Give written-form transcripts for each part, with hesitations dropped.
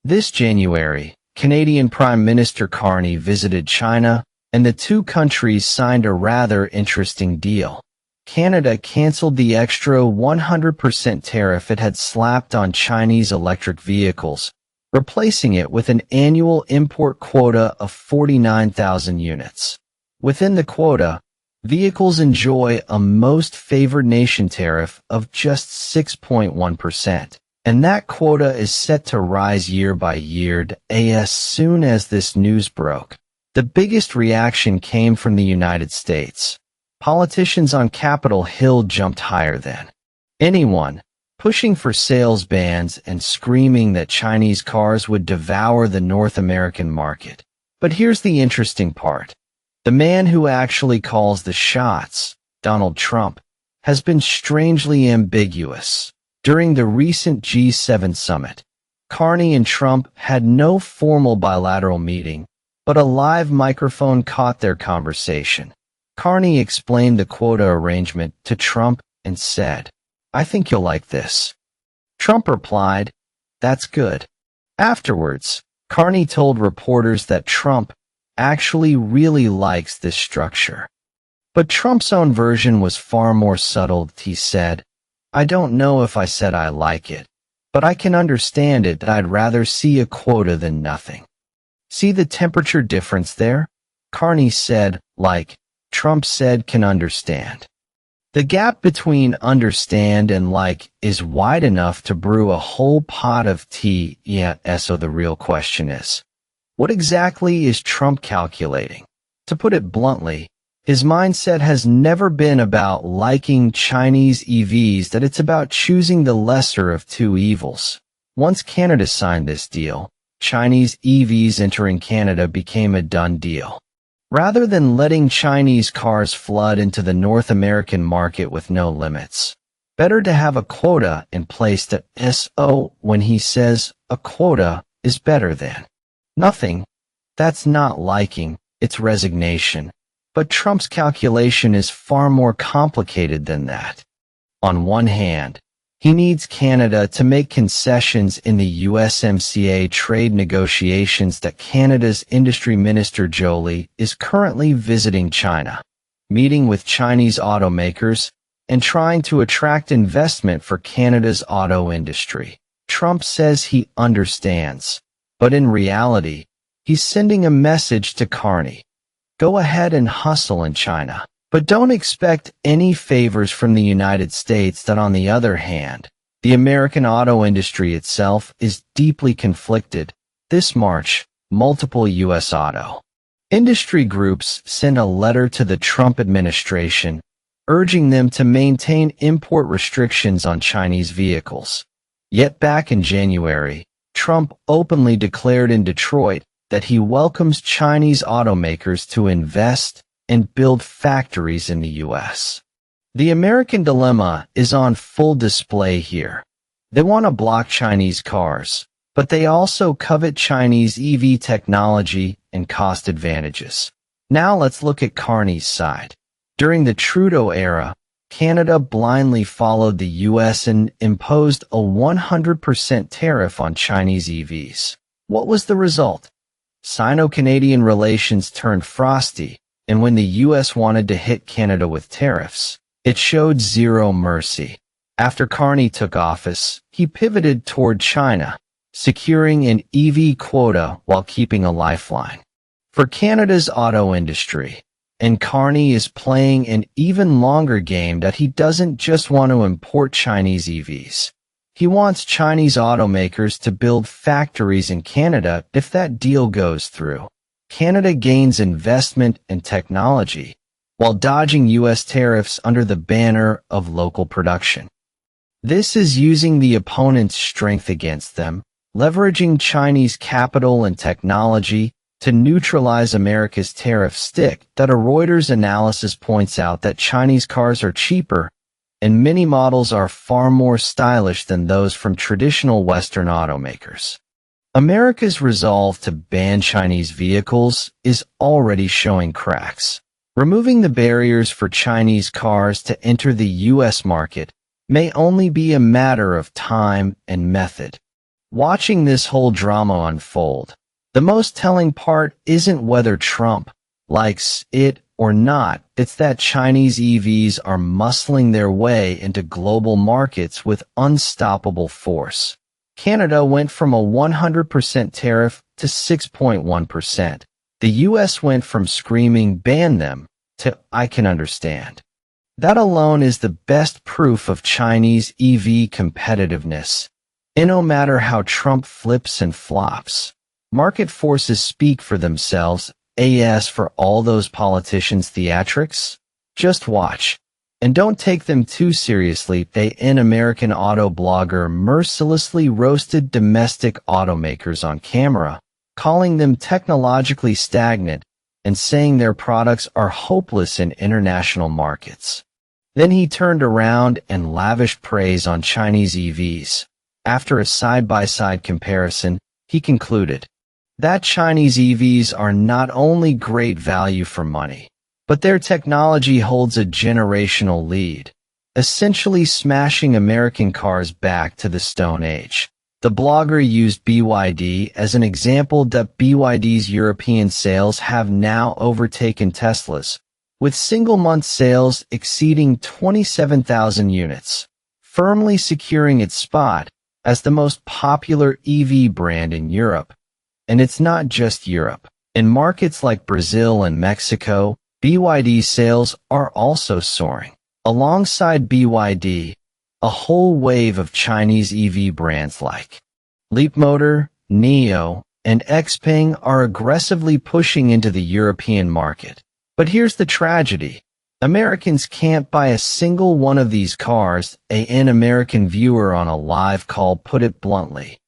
This January, Canadian Prime Minister Carney visited China, and the two countries signed a rather interesting deal. Canada canceled the extra 100% tariff it had slapped on Chinese electric vehicles, replacing it with an annual import quota of 49,000 units. Within the quota, vehicles enjoy a most favored nation tariff of just 6.1%, and that quota is set to rise year by year as soon as this news broke. The biggest reaction came from the United States. Politicians on Capitol Hill jumped higher than anyone, pushing for sales bans and screaming that Chinese cars would devour the North American market. But here's the interesting part. The man who actually calls the shots, Donald Trump, has been strangely ambiguous. During the recent G7 summit, Carney and Trump had no formal bilateral meeting, but a live microphone caught their conversation. Carney explained the quota arrangement to Trump and said, "I think you'll like this." Trump replied, "That's good." Afterwards, Carney told reporters that Trump actually really likes this structure. But Trump's own version was far more subtle. He said, "I don't know if I said I like it, but I can understand it that I'd rather see a quota than nothing." See the temperature difference there? Carney said, like, Trump said can understand. The gap between understand and like is wide enough to brew a whole pot of tea. So the real question is, what exactly is Trump calculating? To put it bluntly, his mindset has never been about liking Chinese EVs, that it's about choosing the lesser of two evils. Once Canada signed this deal, Chinese EVs entering Canada became a done deal. Rather than letting Chinese cars flood into the North American market with no limits, better to have a quota in place to when he says a quota is better than nothing. That's not liking, it's resignation. But Trump's calculation is far more complicated than that. On one hand, he needs Canada to make concessions in the USMCA trade negotiations that Canada's Industry Minister Joly is currently visiting China, meeting with Chinese automakers, and trying to attract investment for Canada's auto industry. Trump says he understands, but in reality, he's sending a message to Carney. Go ahead and hustle in China, but don't expect any favors from the United States. That, on the other hand, the American auto industry itself is deeply conflicted. This March, multiple U.S. auto industry groups sent a letter to the Trump administration, urging them to maintain import restrictions on Chinese vehicles. Yet back in January, Trump openly declared in Detroit that he welcomes Chinese automakers to invest and build factories in the U.S. The American dilemma is on full display here. They want to block Chinese cars, but they also covet Chinese EV technology and cost advantages. Now let's look at Carney's side. During the Trudeau era, Canada blindly followed the U.S. and imposed a 100% tariff on Chinese EVs. What was the result? Sino-Canadian relations turned frosty, and when the U.S. wanted to hit Canada with tariffs, it showed zero mercy. After Carney took office, he pivoted toward China, securing an EV quota while keeping a lifeline for Canada's auto industry. And Carney is playing an even longer game, that he doesn't just want to import Chinese EVs. He wants Chinese automakers to build factories in Canada. If that deal goes through, Canada gains investment and technology, while dodging U.S. tariffs under the banner of local production. This is using the opponent's strength against them, leveraging Chinese capital and technology to neutralize America's tariff stick. That a Reuters analysis points out that Chinese cars are cheaper, and many models are far more stylish than those from traditional Western automakers. America's resolve to ban Chinese vehicles is already showing cracks. Removing the barriers for Chinese cars to enter the U.S. market may only be a matter of time and method. Watching this whole drama unfold, the most telling part isn't whether Trump likes it or not, it's that Chinese EVs are muscling their way into global markets with unstoppable force. Canada went from a 100% tariff to 6.1%. The US went from screaming "ban them" to "I can understand." That alone is the best proof of Chinese EV competitiveness. And no matter how Trump flips and flops, market forces speak for themselves. As for all those politicians' theatrics, just watch. And don't take them too seriously. An American auto blogger mercilessly roasted domestic automakers on camera, calling them technologically stagnant and saying their products are hopeless in international markets. Then he turned around and lavished praise on Chinese EVs. After a side-by-side comparison, he concluded that Chinese EVs are not only great value for money, but their technology holds a generational lead, essentially smashing American cars back to the Stone Age. The blogger used BYD as an example that BYD's European sales have now overtaken Tesla's, with single-month sales exceeding 27,000 units, firmly securing its spot as the most popular EV brand in Europe. And it's not just Europe. In markets like Brazil and Mexico, BYD sales are also soaring. Alongside BYD, a whole wave of Chinese EV brands like Leapmotor, NIO, and Xpeng are aggressively pushing into the European market. But here's the tragedy. Americans can't buy a single one of these cars, an American viewer on a live call put it bluntly.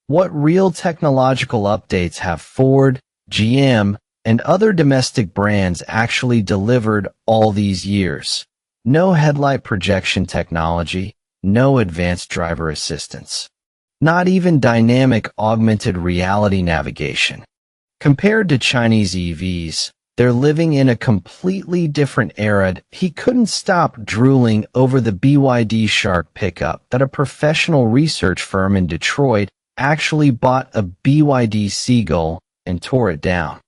What real technological updates have Ford, GM, and other domestic brands actually delivered all these years? No headlight projection technology, no advanced driver assistance. Not even dynamic augmented reality navigation. Compared to Chinese EVs, they're living in a completely different era. He couldn't stop drooling over the BYD Shark pickup that a professional research firm in Detroit actually bought a BYD Seagull and tore it down.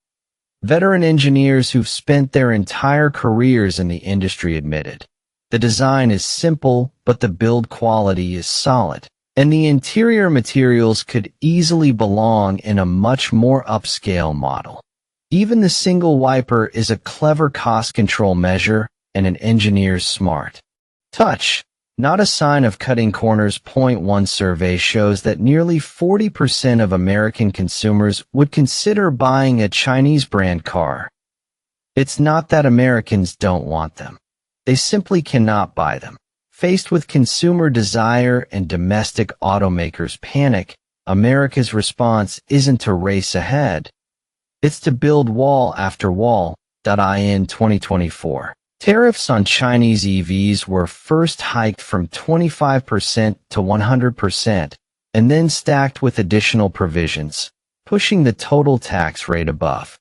Veteran engineers who've spent their entire careers in the industry admitted. The design is simple, but the build quality is solid, and the interior materials could easily belong in a much more upscale model. Even the single wiper is a clever cost control measure and an engineer's smart touch, not a sign of cutting corners. One survey shows that nearly 40% of American consumers would consider buying a Chinese brand car. It's not that Americans don't want them. They simply cannot buy them. Faced with consumer desire and domestic automakers' panic, America's response isn't to race ahead. It's to build wall after wall. In 2024, tariffs on Chinese EVs were first hiked from 25% to 100%, and then stacked with additional provisions, pushing the total tax rate above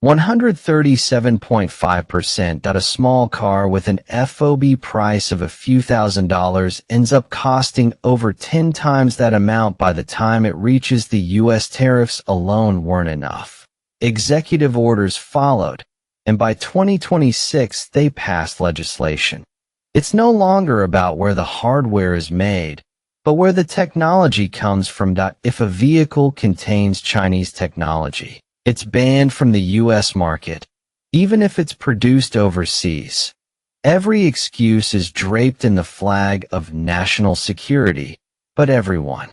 137.5%. A small car with an FOB price of a few $1,000s ends up costing over 10 times that amount by the time it reaches the US. Tariffs alone weren't enough. Executive orders followed, and by 2026 they passed legislation. It's no longer about where the hardware is made, but where the technology comes from. If a vehicle contains Chinese technology, it's banned from the US market, even if it's produced overseas. Every excuse is draped in the flag of national security, but everyone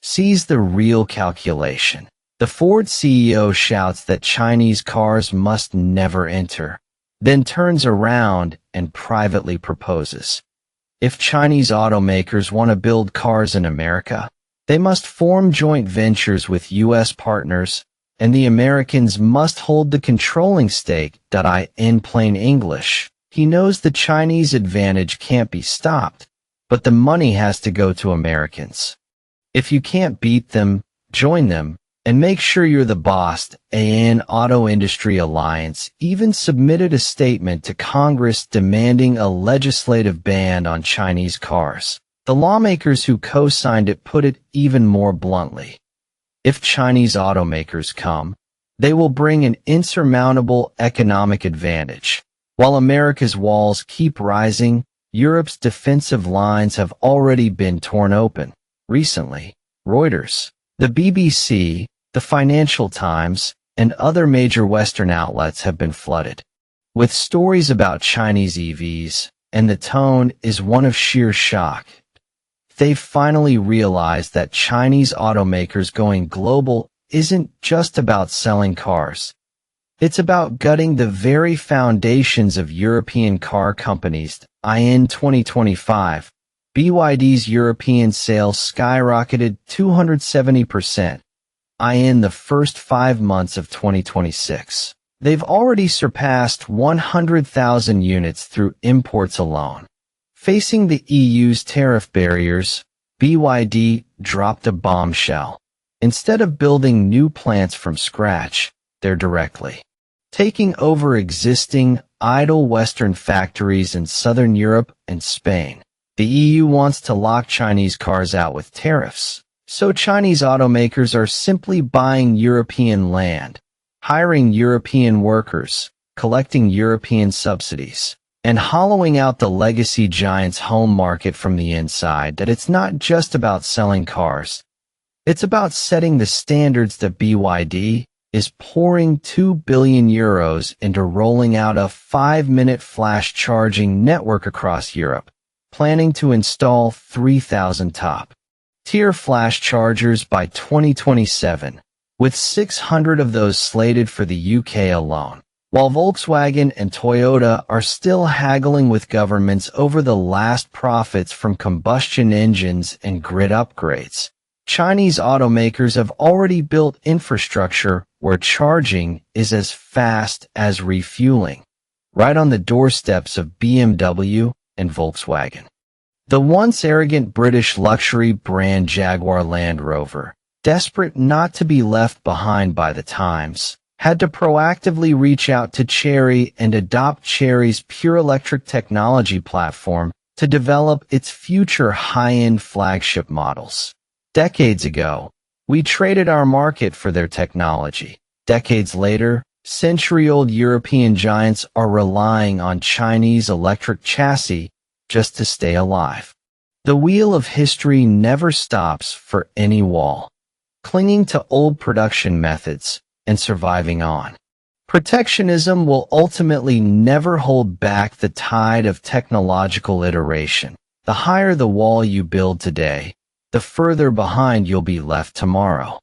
sees the real calculation. The Ford CEO shouts that Chinese cars must never enter, then turns around and privately proposes. If Chinese automakers want to build cars in America, they must form joint ventures with US partners, and the Americans must hold the controlling stake. In plain English, he knows the Chinese advantage can't be stopped, but the money has to go to Americans. If you can't beat them, join them. And make sure you're the boss. An auto industry alliance even submitted a statement to Congress demanding a legislative ban on Chinese cars. The lawmakers who co-signed it put it even more bluntly. If Chinese automakers come, they will bring an insurmountable economic advantage. While America's walls keep rising, Europe's defensive lines have already been torn open. Recently, Reuters, the BBC, the Financial Times, and other major Western outlets have been flooded with stories about Chinese EVs, and the tone is one of sheer shock. They've finally realized that Chinese automakers going global isn't just about selling cars. It's about gutting the very foundations of European car companies. In 2025, BYD's European sales skyrocketed 270%. In the first 5 months of 2026, they've already surpassed 100,000 units through imports alone. Facing the EU's tariff barriers, BYD dropped a bombshell. Instead of building new plants from scratch, they're directly taking over existing, idle Western factories in Southern Europe and Spain. The EU wants to lock Chinese cars out with tariffs, so Chinese automakers are simply buying European land, hiring European workers, collecting European subsidies, and hollowing out the legacy giant's home market from the inside. That it's not just about selling cars. It's about setting the standards. That BYD is pouring €2 billion into rolling out a 5-minute flash charging network across Europe, planning to install 3,000 top-tier flash chargers by 2027, with 600 of those slated for the UK alone. While Volkswagen and Toyota are still haggling with governments over the last profits from combustion engines and grid upgrades, Chinese automakers have already built infrastructure where charging is as fast as refueling, right on the doorsteps of BMW and Volkswagen. The once arrogant British luxury brand Jaguar Land Rover, desperate not to be left behind by the times, had to proactively reach out to Chery and adopt Chery's pure electric technology platform to develop its future high-end flagship models. Decades ago, we traded our market for their technology. Decades later, century-old European giants are relying on Chinese electric chassis just to stay alive. The wheel of history never stops for any wall, clinging to old production methods and surviving on. Protectionism will ultimately never hold back the tide of technological iteration. The higher the wall you build today, the further behind you'll be left tomorrow.